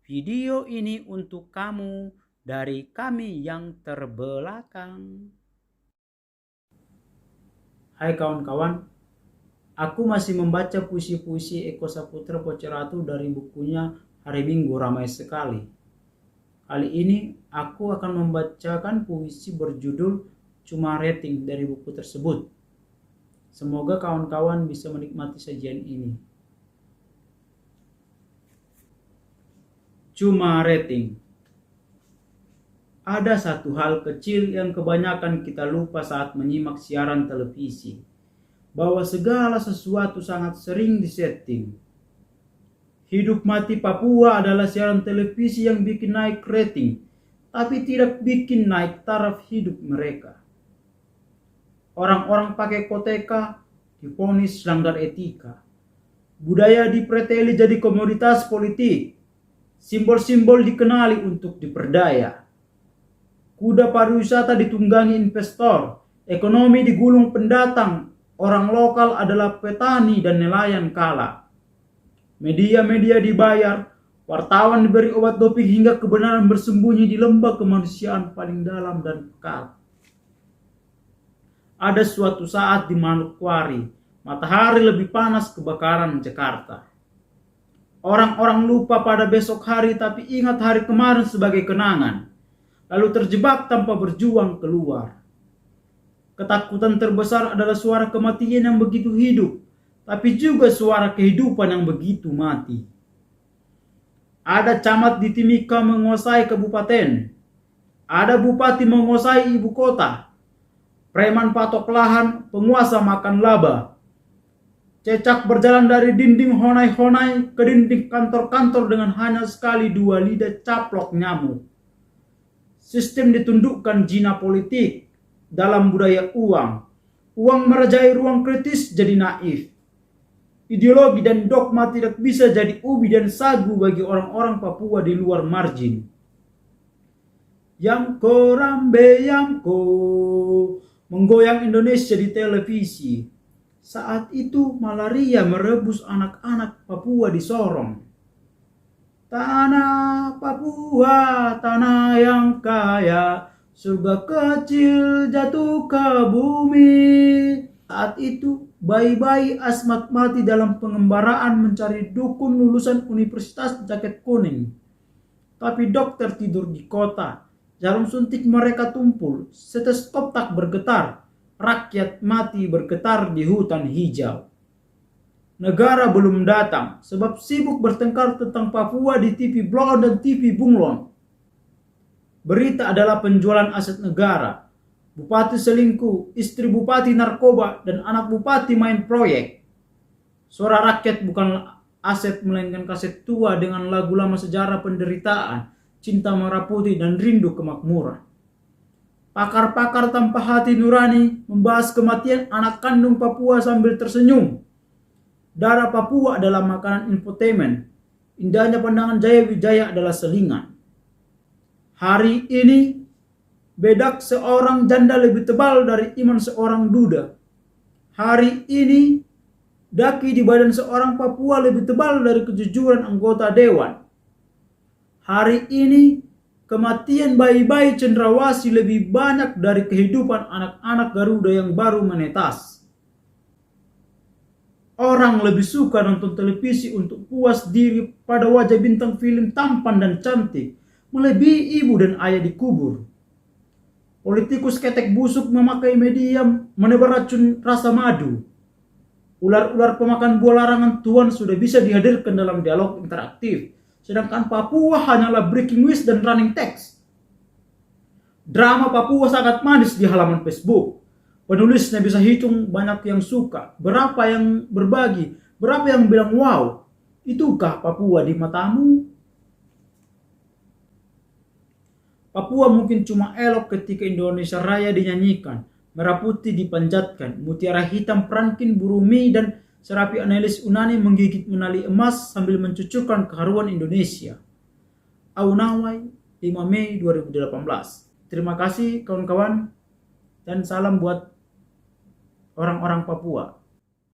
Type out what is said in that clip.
Video ini untuk kamu dari kami yang terbelakang. Hai kawan-kawan, aku masih membaca puisi-puisi Eko Saputra Poceratu dari bukunya Hari Minggu Ramai Sekali. Kali ini aku akan membacakan puisi berjudul Cuma Rating dari buku tersebut. Semoga kawan-kawan bisa menikmati sajian ini. Cuma rating. Ada satu hal kecil yang kebanyakan kita lupa saat menyimak siaran televisi, bahwa segala sesuatu sangat sering disetting. Hidup Mati Papua adalah siaran televisi yang bikin naik rating, tapi tidak bikin naik taraf hidup mereka. Orang-orang pakai koteka divonis melanggar etika. Budaya dipreteli jadi komoditas politik. Simbol-simbol dikenali untuk diperdaya. Kuda pariwisata ditunggangi investor. Ekonomi digulung pendatang. Orang lokal adalah petani dan nelayan kala. Media-media dibayar. Wartawan diberi obat doping hingga kebenaran bersembunyi di lembah kemanusiaan paling dalam dan pekat. Ada suatu saat di Manokwari, matahari lebih panas kebakaran Jakarta. Orang-orang lupa pada besok hari tapi ingat hari kemarin sebagai kenangan. Lalu terjebak tanpa berjuang keluar. Ketakutan terbesar adalah suara kematian yang begitu hidup, tapi juga suara kehidupan yang begitu mati. Ada camat di Timika menguasai kabupaten. Ada bupati menguasai ibu kota. Preman patok lahan, penguasa makan laba. Cecak berjalan dari dinding honai-honai ke dinding kantor-kantor dengan hanya sekali dua lidah caplok nyamuk. Sistem ditundukkan jina politik dalam budaya uang. Uang merajai ruang kritis jadi naif. Ideologi dan dogma tidak bisa jadi ubi dan sagu bagi orang-orang Papua di luar margin. Yang korambe yang ko menggoyang Indonesia di televisi. Saat itu malaria merebus anak-anak Papua di Sorong. Tanah Papua, tanah yang kaya, surga kecil jatuh ke bumi. Saat itu bayi-bayi asmat mati dalam pengembaraan mencari dukun lulusan universitas jaket kuning. Tapi dokter tidur di kota, jarum suntik mereka tumpul, stetoskop tak bergetar. Rakyat mati bergetar di hutan hijau. Negara belum datang sebab sibuk bertengkar tentang Papua di TV Blon dan TV Bunglon. Berita adalah penjualan aset negara. Bupati selingkuh, istri bupati narkoba, dan anak bupati main proyek. Suara rakyat bukan aset melainkan kaset tua dengan lagu lama sejarah penderitaan, cinta merah putih, dan rindu kemakmuran. Pakar-pakar tanpa hati nurani membahas kematian anak kandung Papua sambil tersenyum. Darah Papua adalah makanan infotainment. Indahnya pandangan Jaya Wijaya adalah selingan. Hari ini bedak seorang janda lebih tebal dari iman seorang duda. Hari ini daki di badan seorang Papua lebih tebal dari kejujuran anggota dewan. Hari ini kematian bayi-bayi cendrawasih lebih banyak dari kehidupan anak-anak Garuda yang baru menetas. Orang lebih suka nonton televisi untuk puas diri pada wajah bintang film tampan dan cantik, melebihi ibu dan ayah dikubur. Politikus ketek busuk memakai media menebar racun rasa madu. Ular-ular pemakan buah larangan Tuhan sudah bisa dihadirkan dalam dialog interaktif. Sedangkan Papua hanyalah breaking news dan running text. Drama Papua sangat manis di halaman Facebook. Penulisnya bisa hitung banyak yang suka, berapa yang berbagi, berapa yang bilang wow. Itukah Papua di matamu? Papua mungkin cuma elok ketika Indonesia Raya dinyanyikan, merah putih dipanjatkan, mutiara hitam perankin burumi dan Serapi analis Unani menggigit menali emas sambil mencucurkan keharuan Indonesia. Aunawai, 5 Mei 2018. Terima kasih kawan-kawan dan salam buat orang-orang Papua.